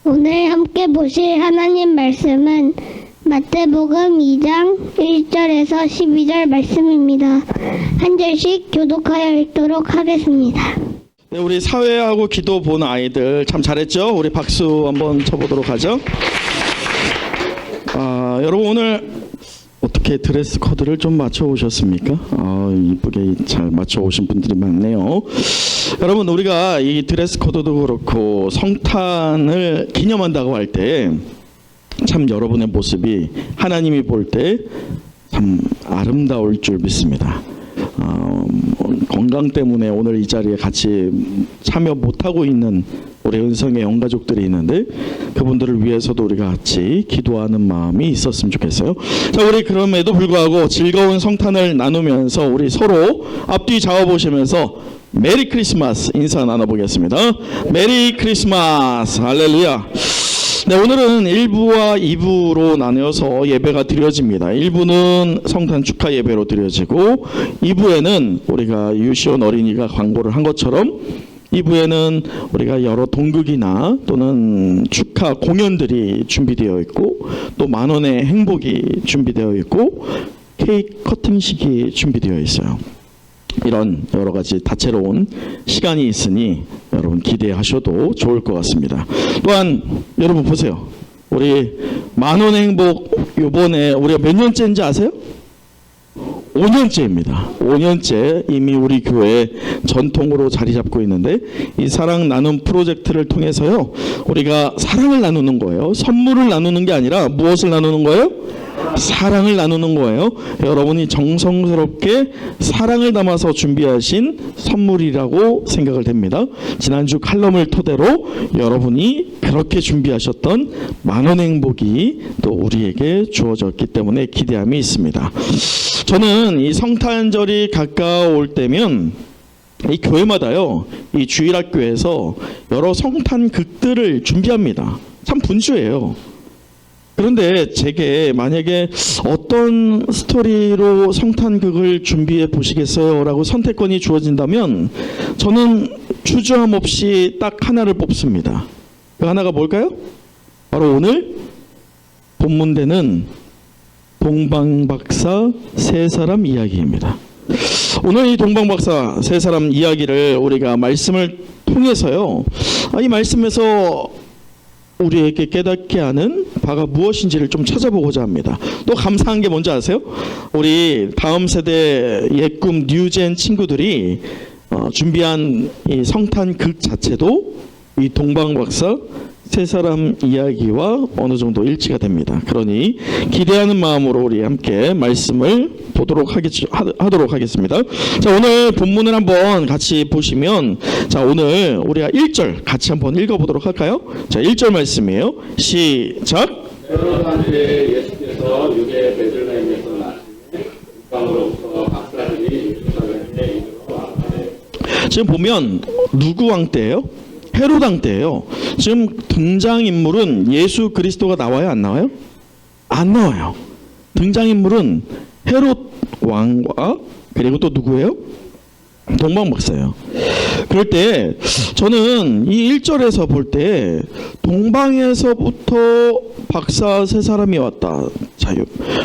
오늘 함께 보실 하나님 말씀은 마태복음 2장 1절에서 12절 말씀입니다. 한 절씩 교독하여 읽도록 하겠습니다. 네, 우리 사회하고 기도 본 아이들 참 잘했죠? 우리 박수 한번 쳐보도록 하죠. 여러분 오늘 어떻게 드레스 코드를 좀 맞춰 오셨습니까? 이쁘게 잘 맞춰 오신 분들이 많네요. 여러분 우리가 이 드레스 코드도 그렇고 성탄을 기념한다고 할 때 참 여러분의 모습이 하나님이 볼 때 참 아름다울 줄 믿습니다. 건강 때문에 오늘 이 자리에 같이 참여 못하고 있는 우리 은성의 영가족들이 있는데 그분들을 위해서도 우리가 같이 기도하는 마음이 있었으면 좋겠어요. 자, 우리 그럼에도 불구하고 즐거운 성탄을 나누면서 우리 서로 앞뒤 잡아보시면서 메리 크리스마스 인사 나눠보겠습니다. 메리 크리스마스. 할렐루야. 네, 오늘은 1부와 2부로 나뉘어서 예배가 드려집니다. 1부는 성탄 축하 예배로 드려지고 2부에는 우리가 유시원 어린이가 광고를 한 것처럼 2부에는 우리가 여러 동극이나 또는 축하 공연들이 준비되어 있고 또 만원의 행복이 준비되어 있고 케이크 커팅식이 준비되어 있어요. 이런 여러 가지 다채로운 시간이 있으니 여러분 기대하셔도 좋을 것 같습니다. 또한 여러분 보세요. 우리 만원의 행복 이번에 우리가 몇 년째인지 아세요? 5년째입니다. 5년째 이미 우리 교회 전통으로 자리 잡고 있는데 이 사랑 나눔 프로젝트를 통해서요. 우리가 사랑을 나누는 거예요. 선물을 나누는 게 아니라 무엇을 나누는 거예요? 사랑을 나누는 거예요. 여러분이 정성스럽게 사랑을 담아서 준비하신 선물이라고 생각을 됩니다. 지난주 칼럼을 토대로 여러분이 그렇게 준비하셨던 만원의 행복이 또 우리에게 주어졌기 때문에 기대함이 있습니다. 저는 이 성탄절이 가까울 때면 이 교회마다요, 이 주일학교에서 여러 성탄극들을 준비합니다. 참 분주해요. 그런데 제게 만약에 어떤 스토리로 성탄극을 준비해 보시겠어요? 라고 선택권이 주어진다면 저는 주저함 없이 딱 하나를 뽑습니다. 그 하나가 뭘까요? 바로 오늘 본문되는 동방박사 세 사람 이야기입니다. 오늘 이 동방박사 세 사람 이야기를 우리가 말씀을 통해서요, 이 말씀에서 우리에게 깨닫게 하는 바가 무엇인지를 좀 찾아보고자 합니다. 또 감사한 게 뭔지 아세요? 우리 다음 세대 옛꿈 뉴젠 친구들이 준비한 이 성탄극 자체도 이 동방박사 세 사람 이야기와 어느 정도 일치가 됩니다. 그러니 기대하는 마음으로 우리 함께 말씀을 하도록 하겠습니다. 자, 오늘 본문을 한번 같이 보시면, 자, 오늘 우리가 1절 같이 한번 읽어보도록 할까요? 자, 1절 말씀이에요. 시작. 헤로드한테 예수께서 유대 베들레헴에서 나시니 북방으로부터 박사들이 예루살렘에 이르러 왔다네. 지금 보면 누구 왕 때예요? 헤롯 왕 때예요. 지금 등장인물은 예수 그리스도가 나와요? 안 나와요? 안 나와요. 등장인물은 헤롯 왕과 그리고 또 누구예요? 동방박사예요. 그럴 때 저는 이 1절에서 볼 때 동방에서부터 박사 세 사람이 왔다.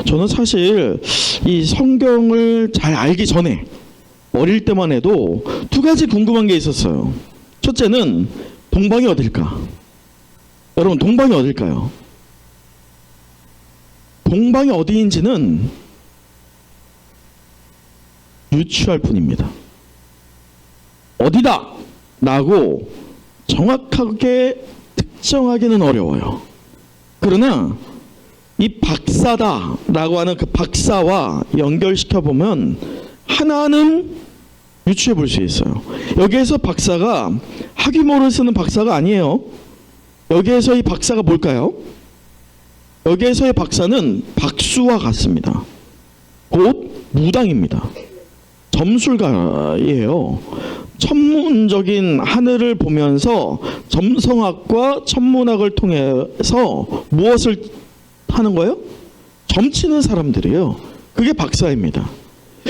저는 사실 이 성경을 잘 알기 전에 어릴 때만 해도 두 가지 궁금한 게 있었어요. 첫째는 동방이 어딜까? 여러분 동방이 어딜까요? 동방이 어디인지는 유추할 뿐입니다. 어디다? 라고 정확하게 특정하기는 어려워요. 그러나 이 박사다 라고 하는 그 박사와 연결시켜 보면 하나는 유추해 볼 수 있어요. 여기에서 박사가 학위모를 쓰는 박사가 아니에요. 여기에서 이 박사가 뭘까요? 여기에서의 박사는 박수와 같습니다. 곧 무당입니다. 점술가예요. 천문적인 하늘을 보면서 점성학과 천문학을 통해서 무엇을 하는 거예요? 점치는 사람들이에요. 그게 박사입니다.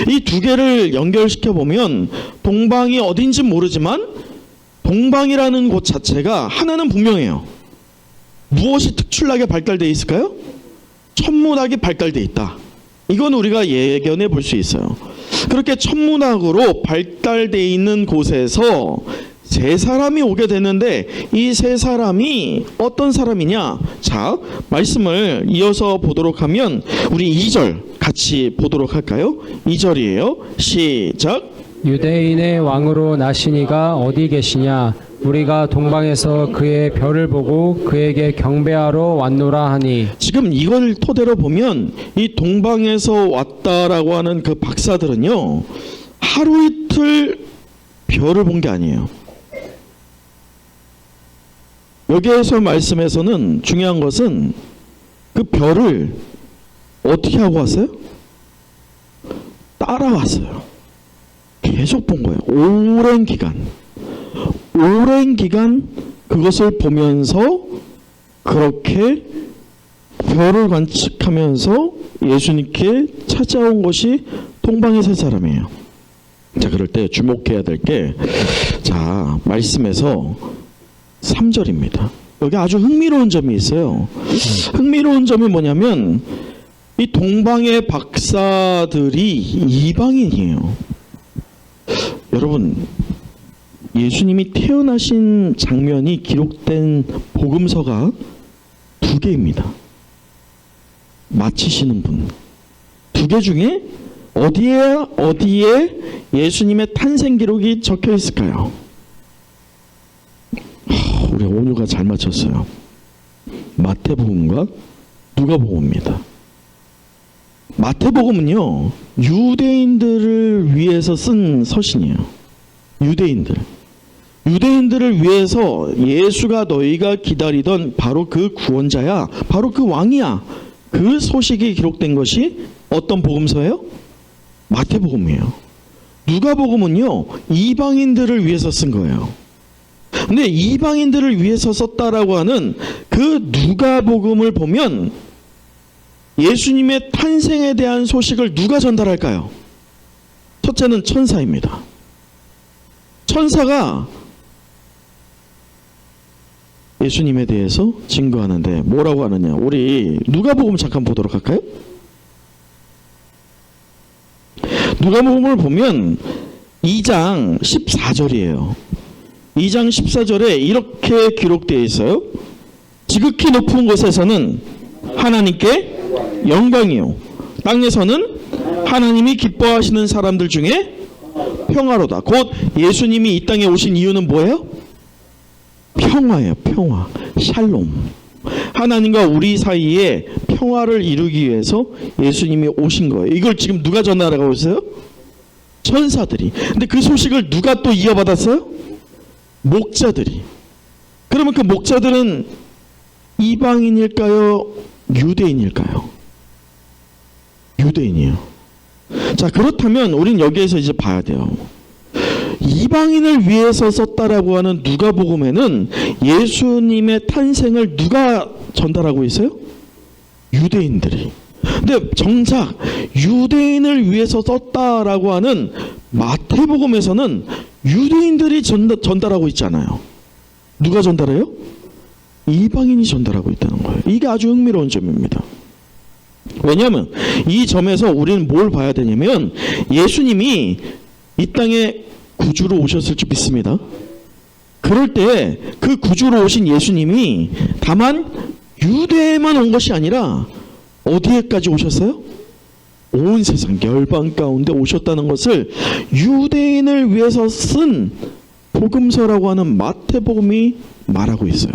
이 두 개를 연결시켜 보면 동방이 어딘지 모르지만 동방이라는 곳 자체가 하나는 분명해요. 무엇이 특출나게 발달되어 있을까요? 천문학이 발달되어 있다. 이건 우리가 예견해 볼 수 있어요. 그렇게 천문학으로 발달되어 있는 곳에서 세 사람이 오게 되는데 이 세 사람이 어떤 사람이냐? 자, 말씀을 이어서 보도록 하면 우리 2절 같이 보도록 할까요? 2절이에요. 시작. 유대인의 왕으로 나시니가 어디 계시냐? 우리가 동방에서 그의 별을 보고 그에게 경배하러 왔노라 하니. 지금 이걸 토대로 보면 이 동방에서 왔다라고 하는 그 박사들은요, 하루 이틀 별을 본 게 아니에요. 여기에서 말씀에서는 중요한 것은 그 별을 어떻게 하고 왔어요? 따라왔어요. 계속 본 거예요. 오랜 기간 그것을 보면서 그렇게 별을 관측하면서 예수님께 찾아온 것이 동방의 세 사람이에요. 자, 그럴 때 주목해야 될 게, 자, 말씀에서 3절입니다. 여기 아주 흥미로운 점이 있어요. 흥미로운 점이 뭐냐면 이 동방의 박사들이 이방인이에요. 여러분, 예수님이 태어나신 장면이 기록된 복음서가 2개입니다. 맞히시는 분. 2개 중에 어디에 예수님의 탄생 기록이 적혀 있을까요? 우리 온유가 잘 맞췄어요. 마태복음과 누가복음입니다. 마태복음은요, 유대인들을 위해서 쓴 서신이에요. 유대인들을 위해서 예수가 너희가 기다리던 바로 그 구원자야, 바로 그 왕이야, 그 소식이 기록된 것이 어떤 복음서예요? 마태복음이에요. 누가복음은요, 이방인들을 위해서 쓴 거예요. 근데 이방인들을 위해서 썼다라고 하는 그 누가복음을 보면 예수님의 탄생에 대한 소식을 누가 전달할까요? 첫째는 천사입니다. 천사가 예수님에 대해서 증거하는데 뭐라고 하느냐? 우리 누가복음 잠깐 보도록 할까요? 누가복음을 보면 2장 14절이에요. 2장 14절에 이렇게 기록되어 있어요. 지극히 높은 곳에서는 하나님께 영광이요, 땅에서는 하나님이 기뻐하시는 사람들 중에 평화로다. 곧 예수님이 이 땅에 오신 이유는 뭐예요? 평화예요. 평화, 샬롬. 하나님과 우리 사이에 평화를 이루기 위해서 예수님이 오신 거예요. 이걸 지금 누가 전달하고 있어요? 천사들이. 근데 그 소식을 누가 또 이어받았어요? 목자들이. 그러면 그 목자들은 이방인일까요? 유대인일까요? 유대인이요. 자, 그렇다면 우린 여기에서 이제 봐야 돼요. 이방인을 위해서 썼다라고 하는 누가복음에는 예수님의 탄생을 누가 전달하고 있어요? 유대인들이. 근데 정작 유대인을 위해서 썼다라고 하는 마태복음에서는 유대인들이 전달하고 있잖아요. 누가 전달해요? 이방인이 전달하고 있다는 거예요. 이게 아주 흥미로운 점입니다. 왜냐하면 이 점에서 우리는 뭘 봐야 되냐면 예수님이 이 땅에 구주로 오셨을 줄 믿습니다. 그럴 때 그 구주로 오신 예수님이 다만 유대에만 온 것이 아니라 어디에까지 오셨어요? 온 세상 열방 가운데 오셨다는 것을 유대인을 위해서 쓴 복음서라고 하는 마태복음이 말하고 있어요.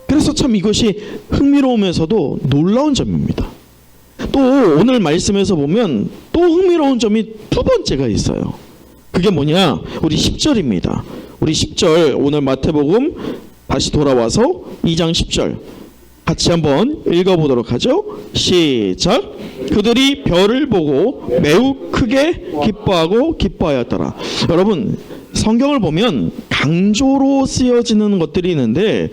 그래서 참 이것이 흥미로우면서도 놀라운 점입니다. 또 오늘 말씀에서 보면 또 흥미로운 점이 두 번째가 있어요. 그게 뭐냐? 우리 10절입니다. 우리 10절, 오늘 마태복음 다시 돌아와서 2장 10절 같이 한번 읽어보도록 하죠. 시작. 그들이 별을 보고 매우 크게 기뻐하였더라. 여러분, 성경을 보면 강조로 쓰여지는 것들이 있는데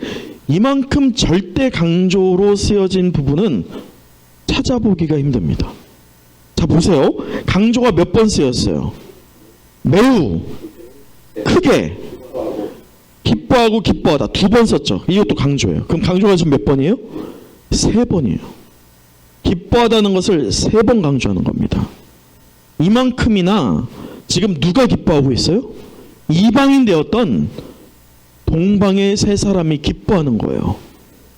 이만큼 절대 강조로 쓰여진 부분은 찾아보기가 힘듭니다. 자, 보세요. 강조가 몇 번 쓰였어요? 매우 크게 기뻐하고 기뻐하다 2번 썼죠. 이것도 강조예요. 그럼 강조가 지금 몇 번이에요? 3번이에요. 기뻐하다는 것을 3번 강조하는 겁니다. 이만큼이나 지금 누가 기뻐하고 있어요? 이방인 되었던 동방의 3사람이 기뻐하는 거예요.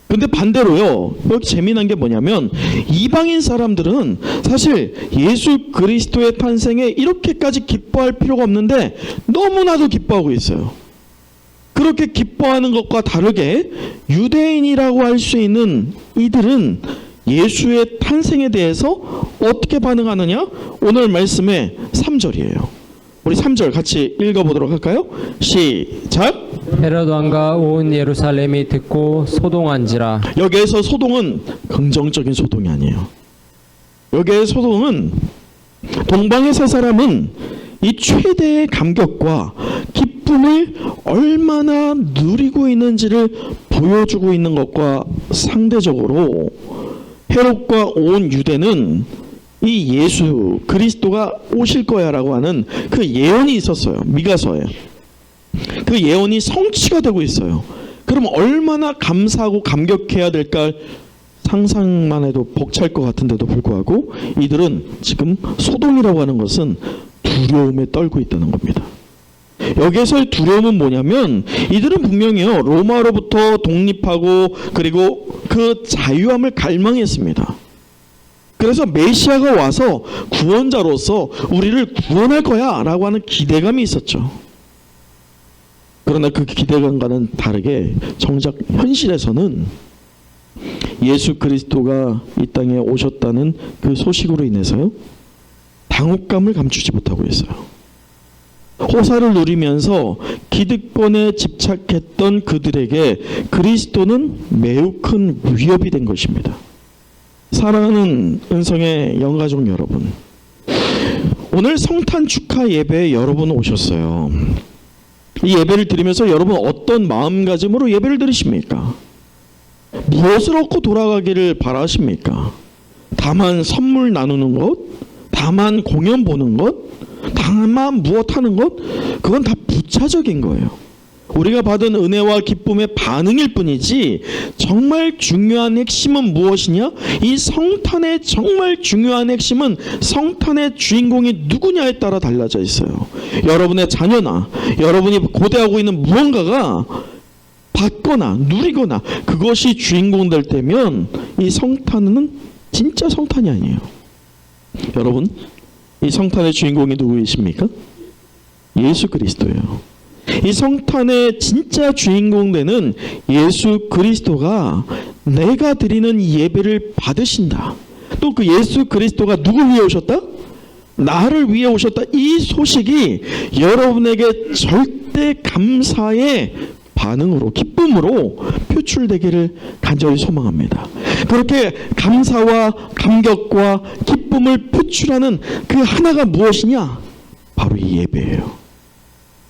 근데 반대로요, 여기 재미난 게 뭐냐면 이방인 사람들은 사실 예수 그리스도의 탄생에 이렇게까지 기뻐할 필요가 없는데 너무나도 기뻐하고 있어요. 그렇게 기뻐하는 것과 다르게 유대인이라고 할 수 있는 이들은 예수의 탄생에 대해서 어떻게 반응하느냐? 오늘 말씀의 3절이에요. 우리 3절 같이 읽어보도록 할까요? 시작. 헤롯 왕과 온 예루살렘이 듣고 소동한지라. 여기에서 소동은 긍정적인 소동이 아니에요. 여기의 소동은 동방의 3사람은 이 최대의 감격과 기쁨을 얼마나 누리고 있는지를 보여주고 있는 것과 상대적으로 헤롯과 온 유대는 이 예수 그리스도가 오실 거야라고 하는 그 예언이 있었어요. 미가서에. 그 예언이 성취가 되고 있어요. 그럼 얼마나 감사하고 감격해야 될까 상상만 해도 벅찰 것 같은데도 불구하고 이들은 지금 소동이라고 하는 것은 두려움에 떨고 있다는 겁니다. 여기에서의 두려움은 뭐냐면 이들은 분명히요 로마로부터 독립하고 그리고 그 자유함을 갈망했습니다. 그래서 메시아가 와서 구원자로서 우리를 구원할 거야 라고 하는 기대감이 있었죠. 그러나 그 기대감과는 다르게 정작 현실에서는 예수 그리스도가 이 땅에 오셨다는 그 소식으로 인해서요 당혹감을 감추지 못하고 있어요. 호사를 누리면서 기득권에 집착했던 그들에게 그리스도는 매우 큰 위협이 된 것입니다. 사랑하는 은성의 영가족 여러분, 오늘 성탄 축하 예배에 여러분 오셨어요. 이 예배를 드리면서 여러분 어떤 마음가짐으로 예배를 드리십니까? 무엇을 얻고 돌아가기를 바라십니까? 다만 선물 나누는 것? 다만 공연 보는 것? 다만 무엇 하는 것? 그건 다 부차적인 거예요. 우리가 받은 은혜와 기쁨의 반응일 뿐이지 정말 중요한 핵심은 무엇이냐? 이 성탄의 정말 중요한 핵심은 성탄의 주인공이 누구냐에 따라 달라져 있어요. 여러분의 자녀나 여러분이 고대하고 있는 무언가가 받거나 누리거나 그것이 주인공 될 때면 이 성탄은 진짜 성탄이 아니에요. 여러분, 이 성탄의 주인공이 누구이십니까? 예수 그리스도예요. 이 성탄의 진짜 주인공 되는 예수 그리스도가 내가 드리는 예배를 받으신다. 또 그 예수 그리스도가 누굴 위해 오셨다? 나를 위해 오셨다. 이 소식이 여러분에게 절대 감사의 반응으로 기쁨으로 표출되기를 간절히 소망합니다. 그렇게 감사와 감격과 기쁨을 표출하는 그 하나가 무엇이냐? 바로 이 예배예요.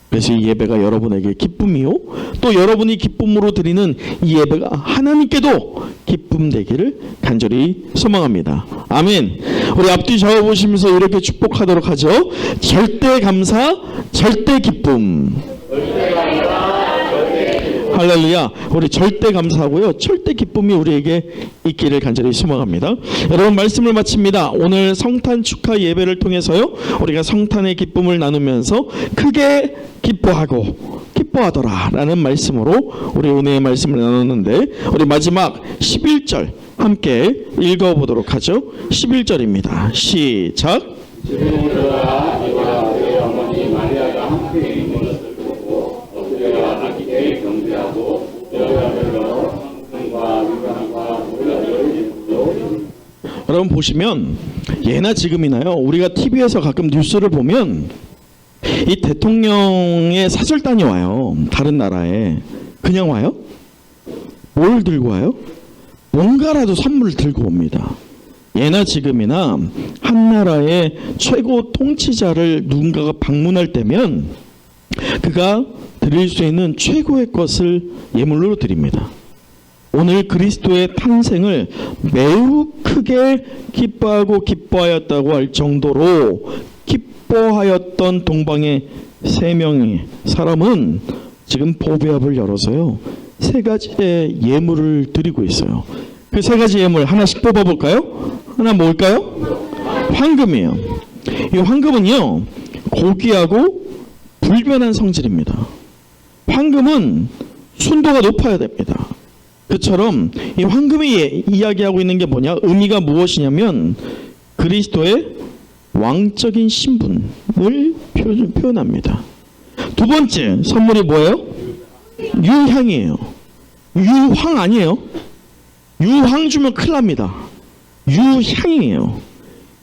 그래서 이 예배가 여러분에게 기쁨이요 또 여러분이 기쁨으로 드리는 이 예배가 하나님께도 기쁨 되기를 간절히 소망합니다. 아멘. 우리 앞뒤 좌우 보시면서 이렇게 축복하도록 하죠. 절대 감사, 절대 기쁨. 할렐루야. 우리 절대 감사하고요 절대 기쁨이 우리에게 있기를 간절히 소망합니다. 여러분, 말씀을 마칩니다. 오늘 성탄 축하 예배를 통해서요 우리가 성탄의 기쁨을 나누면서 크게 기뻐하더라 라는 말씀으로 우리 은혜의 말씀을 나눴는데, 우리 마지막 11절 함께 읽어보도록 하죠. 11절입니다 시작. 지금부터가 이와 내 어머니 마리아가 함께 있는 것을 보고 엎드려 아기께 경배하고 여자들로 성과 유랑과 모자를 입고. 여러분 보시면 예나 지금이나요 우리가 TV에서 가끔 뉴스를 보면 이 대통령의 사절단이 와요. 다른 나라에 그냥 와요? 뭘 들고 와요? 뭔가라도 선물을 들고 옵니다. 예나 지금이나 한 나라의 최고 통치자를 누군가가 방문할 때면 그가 드릴 수 있는 최고의 것을 예물로 드립니다. 오늘 그리스도의 탄생을 매우 크게 기뻐하고 기뻐하였다고 할 정도로 기뻐하였던 동방의 3명의 사람은 지금 보배합을 열어서요 3가지의 예물을 드리고 있어요. 그 3가지 예물 하나씩 뽑아볼까요? 하나 뭘까요? 황금이에요. 이 황금은요 고귀하고 불변한 성질입니다. 황금은 순도가 높아야 됩니다. 그처럼 이 황금이 이야기하고 있는 게 뭐냐? 의미가 무엇이냐면 그리스도의 왕적인 신분을 표현합니다. 두 번째 선물이 뭐예요? 유향이에요. 유황 아니에요. 유황 주면 큰일 납니다. 유향이에요.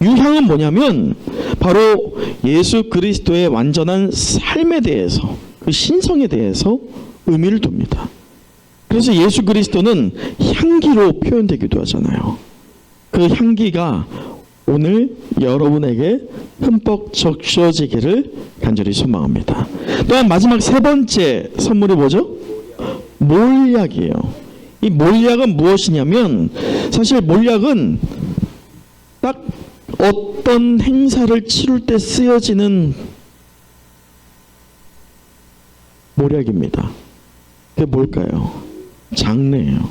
유향은 뭐냐면 바로 예수 그리스도의 완전한 삶에 대해서 그 신성에 대해서 의미를 둡니다. 그래서 예수 그리스도는 향기로 표현되기도 하잖아요. 그 향기가 오늘 여러분에게 흠뻑 적셔지기를 간절히 소망합니다. 또한 마지막 3번째 선물이 뭐죠? 몰약이에요. 이 몰약은 무엇이냐면 사실 몰약은 딱 어떤 행사를 치룰 때 쓰여지는 몰약입니다. 그게 뭘까요? 장례예요.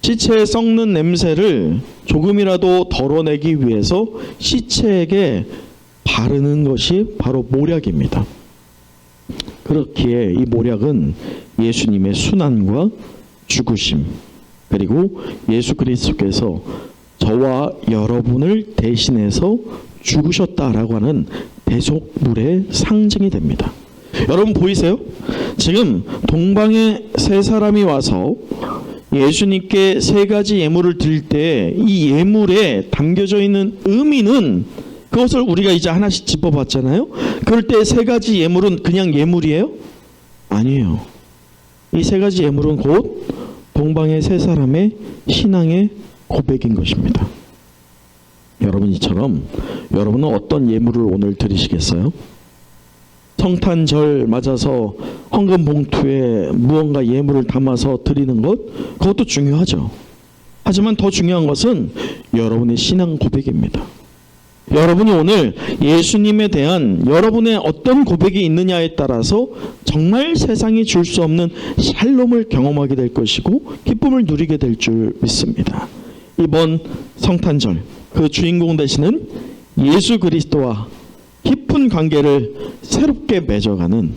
시체의 썩는 냄새를 조금이라도 덜어내기 위해서 시체에게 바르는 것이 바로 몰약입니다. 그렇기에 이 몰약은 예수님의 순환과 죽으심 그리고 예수 그리스도께서 저와 여러분을 대신해서 죽으셨다라고 하는 대속물의 상징이 됩니다. 여러분 보이세요? 지금 동방에 3사람이 와서 예수님께 3가지 예물을 드릴 때 이 예물에 담겨져 있는 의미는 그것을 우리가 이제 하나씩 짚어봤잖아요. 그럴 때 3가지 예물은 그냥 예물이에요? 아니에요. 이 3가지 예물은 곧 동방의 3사람의 신앙의 고백인 것입니다. 여러분이처럼 여러분은 어떤 예물을 오늘 드리시겠어요? 성탄절 맞아서 헌금 봉투에 무언가 예물을 담아서 드리는 것, 그것도 중요하죠. 하지만 더 중요한 것은 여러분의 신앙 고백입니다. 여러분이 오늘 예수님에 대한 여러분의 어떤 고백이 있느냐에 따라서 정말 세상이 줄 수 없는 샬롬을 경험하게 될 것이고 기쁨을 누리게 될 줄 믿습니다. 이번 성탄절 그 주인공 되시는 예수 그리스도와 깊은 관계를 새롭게 맺어가는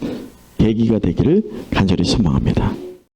계기가 되기를 간절히 소망합니다.